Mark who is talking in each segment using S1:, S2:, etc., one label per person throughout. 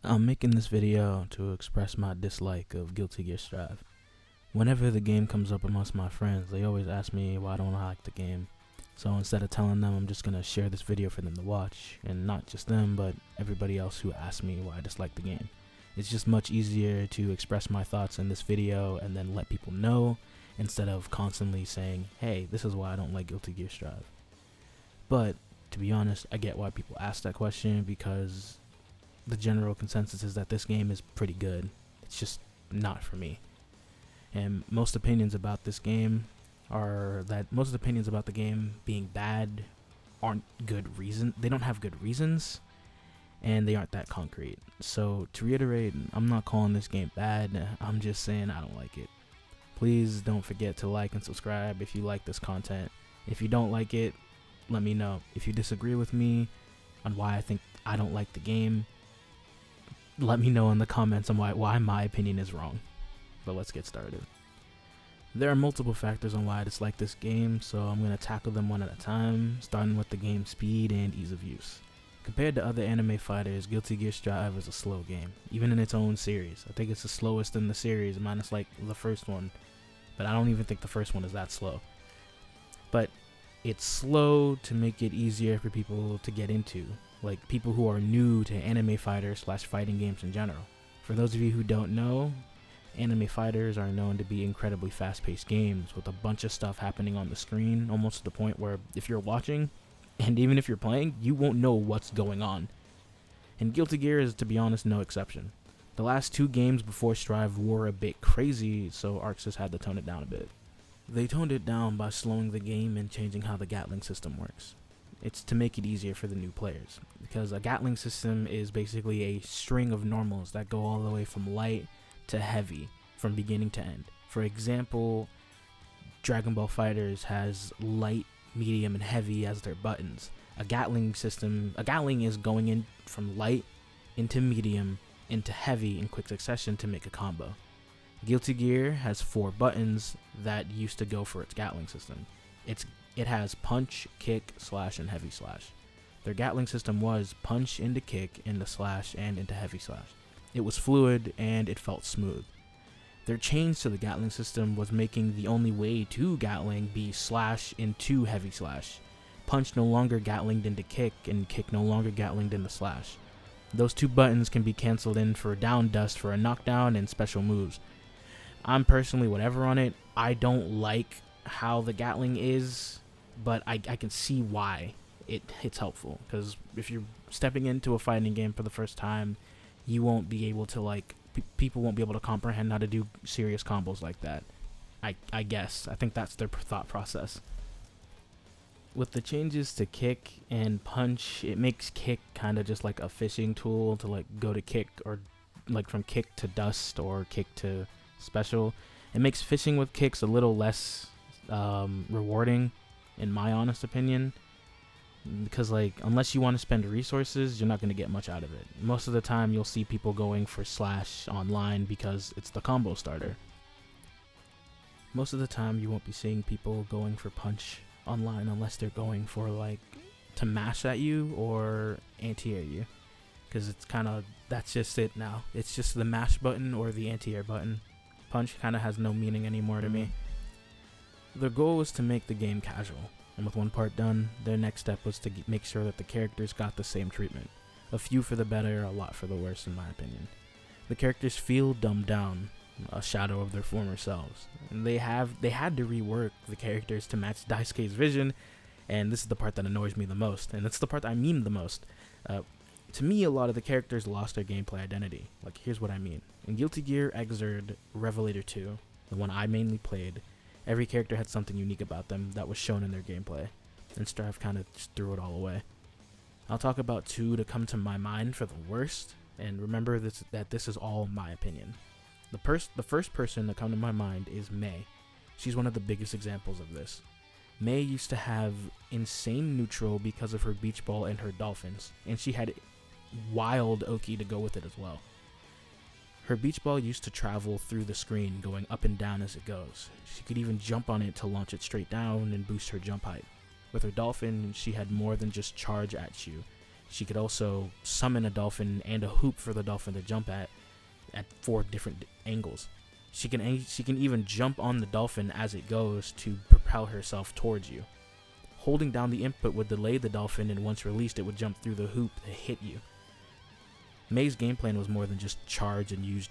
S1: I'm making this video to express my dislike of Guilty Gear Strive. Whenever the game comes up amongst my friends, they always ask me why don't I like the game. So instead of telling them, I'm just going to share this video for them to watch, and not just them, but everybody else who asks me why I dislike the game. It's just much easier to express my thoughts in this video and then let people know, instead of constantly saying, hey, this is why I don't like Guilty Gear Strive. But, to be honest, I get why people ask that question, because the general consensus is that this game is pretty good. It's just not for me. And most opinions about this game are that most opinions about the game being bad aren't good reason. They don't have good reasons, and they aren't that concrete. So to reiterate, I'm not calling this game bad. I'm just saying I don't like it. Please don't forget to like and subscribe if you like this content. If you don't like it, let me know. If you disagree with me on why I think I don't like the game, let me know in the comments on why my opinion is wrong. But let's get started. There are multiple factors on why I dislike this game, so I'm going to tackle them one at a time, starting with the game's speed and ease of use. Compared to other anime fighters, Guilty Gear Strive is a slow game, even in its own series. I think it's the slowest in the series, minus like the first one, but I don't even think the first one is that slow. But it's slow to make it easier for people to get into, like people who are new to anime fighters / fighting games in general. For those of you who don't know, anime fighters are known to be incredibly fast-paced games with a bunch of stuff happening on the screen, almost to the point where if you're watching, and even if you're playing, you won't know what's going on. And Guilty Gear is, to be honest, no exception. The last two games before Strive were a bit crazy, so ArcSys had to tone it down a bit. They toned it down by slowing the game and changing how the Gatling system works. It's to make it easier for the new players, because a Gatling system is basically a string of normals that go all the way from light to heavy, from beginning to end. For example, Dragon Ball FighterZ has light, medium, and heavy as their buttons. A Gatling is going in from light into medium into heavy in quick succession to make a combo. Guilty Gear has 4 buttons that used to go for its Gatling system. It has punch, kick, slash, and heavy slash. Their Gatling system was punch into kick, into slash, and into heavy slash. It was fluid and it felt smooth. Their change to the Gatling system was making the only way to Gatling be slash into heavy slash. Punch no longer Gatlinged into kick, and kick no longer Gatlinged into slash. Those 2 buttons can be cancelled in for down dust for a knockdown and special moves. I'm personally whatever on it. I don't like how the Gatling is, but I can see why it's helpful, because if you're stepping into a fighting game for the first time, you won't be able to people won't be able to comprehend how to do serious combos like that. I guess. I think that's their thought process. With the changes to kick and punch, it makes kick kind of just like a fishing tool to go to kick, or from kick to dust or kick to special. It makes fishing with kicks a little less rewarding, in my honest opinion, because unless you want to spend resources, you're not going to get much out of it. Most of the time you'll see people going for slash online because it's the combo starter. Most of the time you won't be seeing people going for punch online unless they're going for to mash at you or anti-air you, because it's that's just it now. It's just the mash button or the anti-air button. Punch kind of has no meaning anymore to me. Their goal was to make the game casual, and with one part done, their next step was to make sure that the characters got the same treatment. A few for the better, a lot for the worse, in my opinion. The characters feel dumbed down, a shadow of their former selves, and they had to rework the characters to match Daisuke's vision, and this is the part that annoys me the most, and it's the part I meme the most. To me, a lot of the characters lost their gameplay identity. Here's what I mean. In Guilty Gear Xrd Revelator 2, the one I mainly played, every character had something unique about them that was shown in their gameplay, and Strive kind of just threw it all away. I'll talk about 2 to come to my mind for the worst, and remember that this is all my opinion. The first person to come to my mind is Mei. She's one of the biggest examples of this. Mei used to have insane neutral because of her beach ball and her dolphins, and she had wild Oki to go with it as well. Her beach ball used to travel through the screen, going up and down as it goes. She could even jump on it to launch it straight down and boost her jump height. With her dolphin, she had more than just charge at you. She could also summon a dolphin and a hoop for the dolphin to jump at 4 different angles. She can even jump on the dolphin as it goes to propel herself towards you. Holding down the input would delay the dolphin, and once released, it would jump through the hoop to hit you. Mei's game plan was more than just charge and use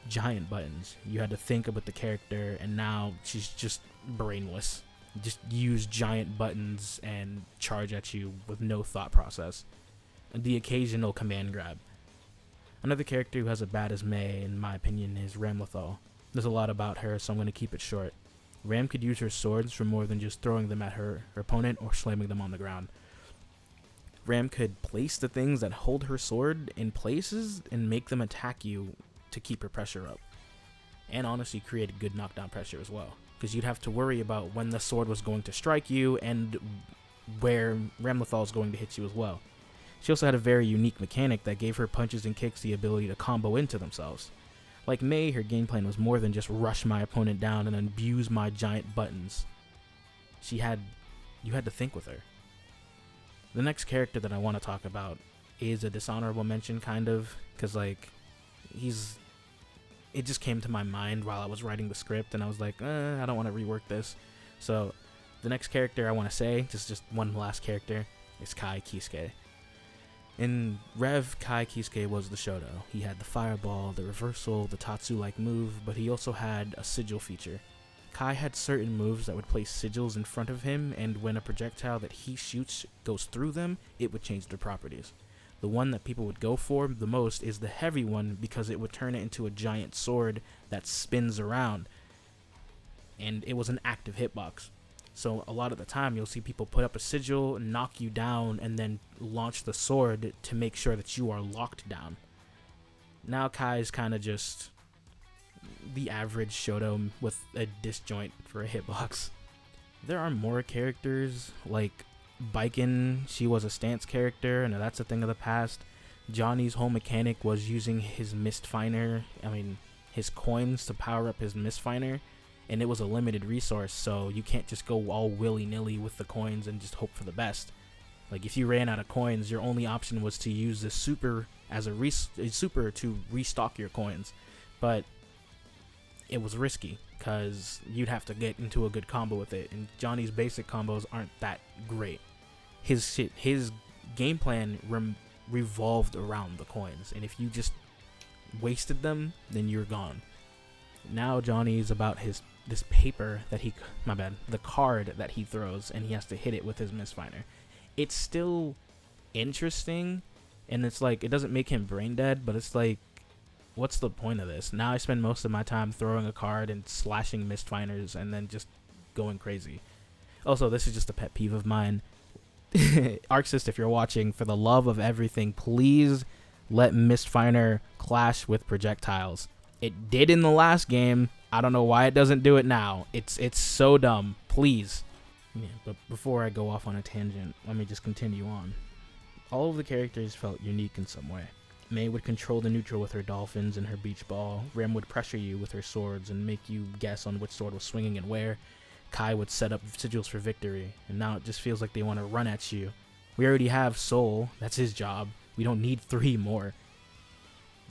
S1: giant buttons. You had to think about the character, and now she's just brainless. Just use giant buttons and charge at you with no thought process. And the occasional command grab. Another character who has a bad as Mei, in my opinion, is Ramlethal. There's a lot about her, so I'm going to keep it short. Ram could use her swords for more than just throwing them at her opponent or slamming them on the ground. Ram could place the things that hold her sword in places and make them attack you to keep her pressure up. And honestly create good knockdown pressure as well, because you'd have to worry about when the sword was going to strike you and where Ramlethal is going to hit you as well. She also had a very unique mechanic that gave her punches and kicks the ability to combo into themselves. Like Mei, her game plan was more than just rush my opponent down and abuse my giant buttons. You had to think with her. The next character that I want to talk about is a dishonorable mention, kind of, because it just came to my mind while I was writing the script, and I was like, I don't want to rework this. So the next character I want to say, just one last character, is Kai Kisuke. In Rev, Kai Kisuke was the Shoto. He had the fireball, the reversal, the Tatsu-like move, but he also had a sigil feature. Kai had certain moves that would place sigils in front of him, and when a projectile that he shoots goes through them, it would change their properties. The one that people would go for the most is the heavy one, because it would turn it into a giant sword that spins around, and it was an active hitbox. So a lot of the time you'll see people put up a sigil, knock you down, and then launch the sword to make sure that you are locked down. Now Kai is kind of just the average Shoto with a disjoint for a hitbox. There are more characters, like Baiken. She was a stance character, and that's a thing of the past. Johnny's whole mechanic was using his his coins to power up his Mistfinder, and it was a limited resource, so you can't just go all willy-nilly with the coins and just hope for the best. Like, if you ran out of coins, your only option was to use the super as a super to restock your coins, but it was risky because you'd have to get into a good combo with it, and Johnny's basic combos aren't that great. His game plan revolved around the coins, and if you just wasted them, then you're gone. Now Johnny's about this paper that the card that he throws, and he has to hit it with his Mistfinder. It's still interesting, and it's like, it doesn't make him brain dead, but it's like, what's the point of this? Now I spend most of my time throwing a card and slashing Mistfinders and then just going crazy. Also, this is just a pet peeve of mine. Arcsys, if you're watching, for the love of everything, please let Mistfinder clash with projectiles. It did in the last game. I don't know why it doesn't do it now. It's so dumb. Please. Yeah, but before I go off on a tangent, let me just continue on. All of the characters felt unique in some way. Mei would control the neutral with her dolphins and her beach ball. Ram would pressure you with her swords and make you guess on which sword was swinging and where. Kai would set up sigils for victory, and now it just feels like they want to run at you. We already have Soul. That's his job. We don't need 3 more.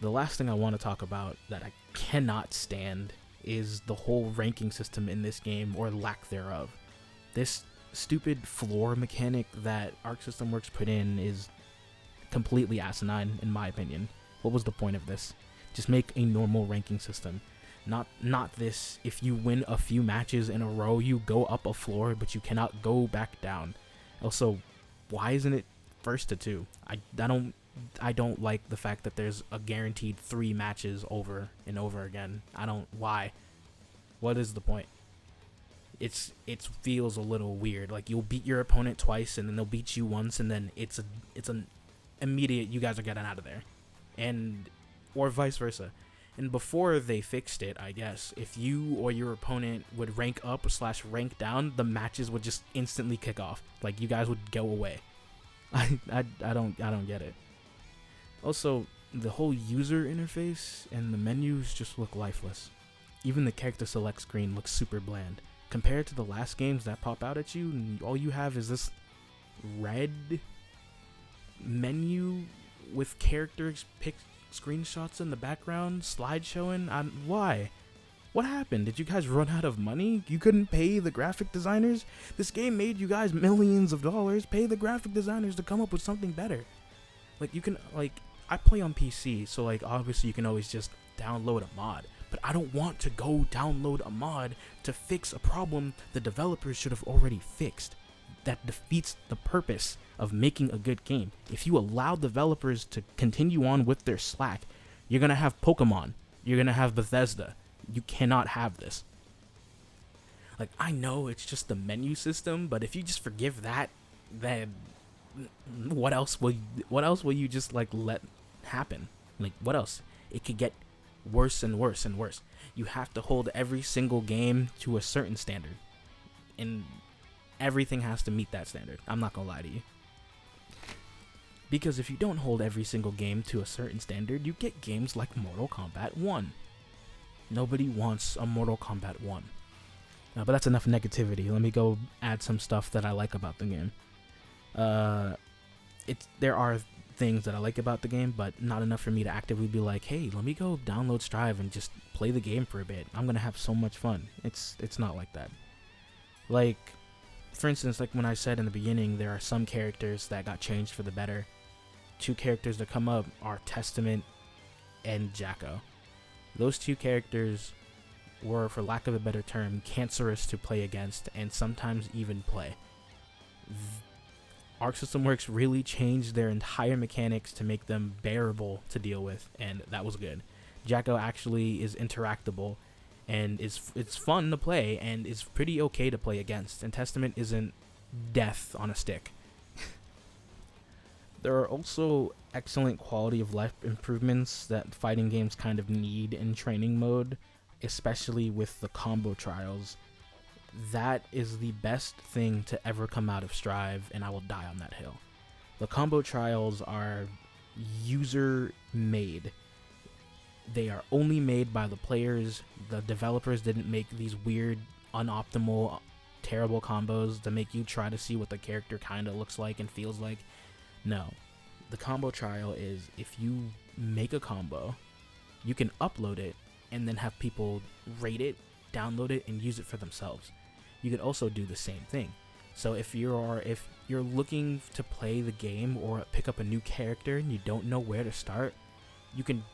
S1: The last thing I want to talk about that I cannot stand is the whole ranking system in this game, or lack thereof. This stupid floor mechanic that Arc System Works put in is completely asinine, in my opinion. What was the point of this? Just make a normal ranking system. Not this, if you win a few matches in a row, you go up a floor, but you cannot go back down. Also, why isn't it 1st to 2? I don't like the fact that there's a guaranteed 3 matches over and over again. Why? What is the point? It feels a little weird. Like, you'll beat your opponent twice, and then they'll beat you once, and then it's an immediate, you guys are getting out of there, or vice versa. And before they fixed it, I guess, if you or your opponent would rank up / rank down, the matches would just instantly kick off. Like, you guys would go away. I don't get it. Also, the whole user interface and the menus just look lifeless. Even the character select screen looks super bland. Compared to the last games that pop out at you, and all you have is this red menu with characters pick screenshots in the background, slideshowing. Why? What happened? Did you guys run out of money? You couldn't pay the graphic designers? This game made you guys millions of dollars. Pay the graphic designers to come up with something better. Like, you can, like, I play on PC, so, like, obviously you can always just download a mod. But I don't want to go download a mod to fix a problem the developers should have already fixed. That defeats the purpose of making a good game. If you allow developers to continue on with their slack, you're going to have Pokemon. You're going to have Bethesda. You cannot have this. Like, I know it's just the menu system, but if you just forgive that, then what else will you just, like, let happen? Like, what else? It could get worse and worse and worse. You have to hold every single game to a certain standard, and everything has to meet that standard. I'm not gonna lie to you, because if you don't hold every single game to a certain standard, you get games like Mortal Kombat 1. Nobody wants a Mortal Kombat 1. But that's enough negativity. Let me go add some stuff that I like about the game. There are things that I like about the game, but not enough for me to actively be like, hey, let me go download Strive and just play the game for a bit. I'm gonna have so much fun. It's not like that. Like, for instance, like when I said in the beginning, there are some characters that got changed for the better. 2 characters that come up are Testament and Jacko. Those 2 characters were, for lack of a better term, cancerous to play against and sometimes even play. Arc System Works really changed their entire mechanics to make them bearable to deal with, and that was good. Jacko actually is interactable, and it's fun to play, and is pretty okay to play against, and Testament isn't death on a stick. There are also excellent quality of life improvements that fighting games kind of need in training mode, especially with the combo trials. That is the best thing to ever come out of Strive, and I will die on that hill. The combo trials are user-made. They are only made by the players. The developers didn't make these weird, unoptimal, terrible combos to make you try to see what the character kind of looks like and feels like. No. The combo trial is, if you make a combo, you can upload it and then have people rate it, download it, and use it for themselves. You could also do the same thing. So if you're looking to play the game or pick up a new character and you don't know where to start, you can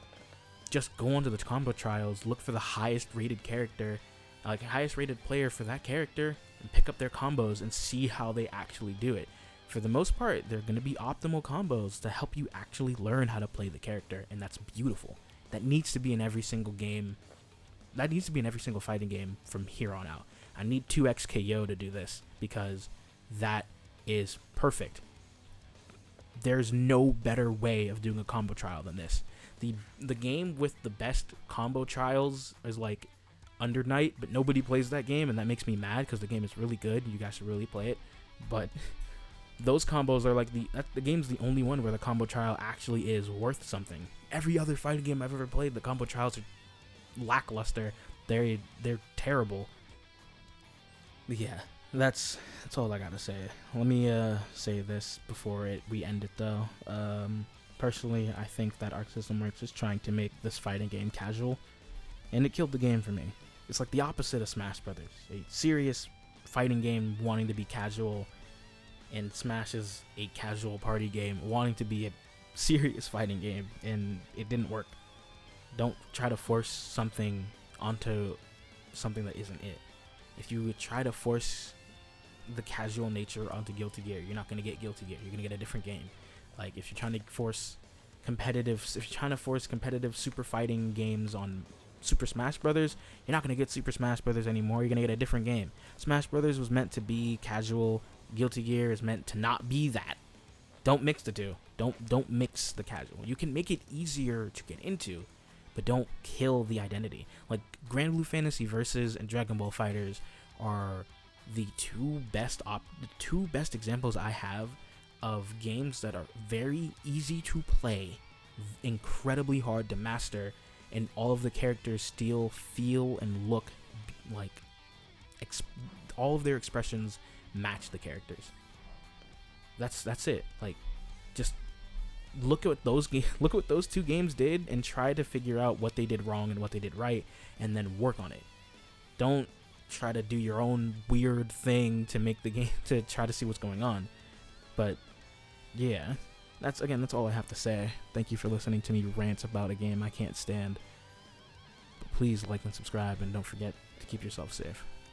S1: just go onto the combo trials, look for the highest rated character, like highest rated player for that character, and pick up their combos and see how they actually do it. For the most part, they're going to be optimal combos to help you actually learn how to play the character, and that's beautiful. That needs to be in every single game. That needs to be in every single fighting game from here on out. I need 2x KO to do this, because that is perfect. There's no better way of doing a combo trial than this. The game with the best combo trials is like Under Night, but nobody plays that game, and that makes me mad because the game is really good. You guys should really play it. But those combos are like the game's the only one where the combo trial actually is worth something. Every other fighting game I've ever played, the combo trials are lackluster. They're terrible. Yeah, that's all I gotta say. Let me say this before we end it though. Personally, I think that Arc System Works is trying to make this fighting game casual, and it killed the game for me. It's like the opposite of Smash Brothers, a serious fighting game wanting to be casual, and Smash is a casual party game wanting to be a serious fighting game, and it didn't work. Don't try to force something onto something that isn't it. If you try to force the casual nature onto Guilty Gear, you're not going to get Guilty Gear. You're going to get a different game. Like, if you're trying to force competitive super fighting games on Super Smash Brothers, you're not going to get Super Smash Brothers anymore. You're going to get a different game. Smash Brothers was meant to be casual. Guilty Gear is meant to not be that. Don't mix the two. Don't mix the casual. You can make it easier to get into, but don't kill the identity. Like, Grand Blue Fantasy Versus and Dragon Ball FighterZ are the two best examples I have of games that are very easy to play, incredibly hard to master, and all of the characters still feel and look like all of their expressions match the characters. That's it. Like, just look at what look at what those two games did, and try to figure out what they did wrong and what they did right, and then work on it. Don't try to do your own weird thing to make the game to try to see what's going on. But yeah, that's all I have to say. Thank you for listening to me rant about a game I can't stand. But please like and subscribe, and don't forget to keep yourself safe.